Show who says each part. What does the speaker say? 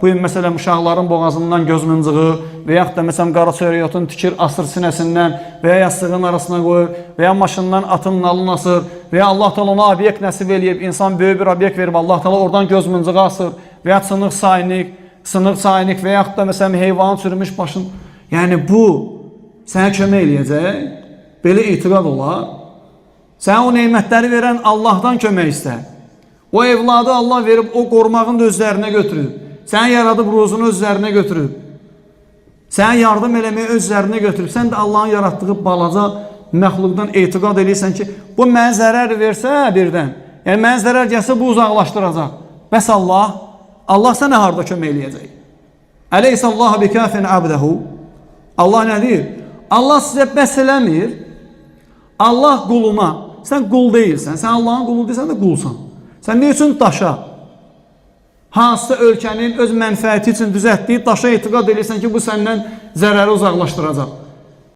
Speaker 1: Bu gün məsələn uşaqların boğazından göz mıncığı və yaxud da məsələn qara çörəyotun tikir asır sinəsindən və ya yastığın arasına qoyur və ya maşından atın nalını asır və ya Allah Teala ona obyekt nəsib eləyib, insan böyük bir obyekt verib, Allah Teala oradan göz mıncığı asır və ya sınıq saynik və yaxud da məsələn heyvanın çürümüş başın. Yəni bu sənə kömək eləyəcək, belə etiqad olar. Sənə o neymətləri verən Allahdan kömək istə. O evladı Allah verib, o qorumağın da özlərinə götürüb. Səni yaradıb ruzunu özlərinə götürüb. Sənə yardım eləməyi özlərinə götürüb. Sən də Allahın yaratdığı balaca məxluqdan etiqad edirsən ki, bu mənə zərər versə birdən, yəni mənə zərər gəlsə bu uzaqlaşdıracaq. Bəs Allah sənə harada kömək eləyəcək? Əleyhissallahu bikafin abdəhu. Allah nə deyir? Allah sizə bəs eləmir. Allah quluna, sən qul deyilsən, sən Allahın qulu deyilsən də qulsan. Sən ne üçün daşa? Hansısa ölkənin öz mənfəəti üçün düzəltdiyi daşa etiqad edirsən ki, bu səndən zərəri uzaqlaşdıracaq.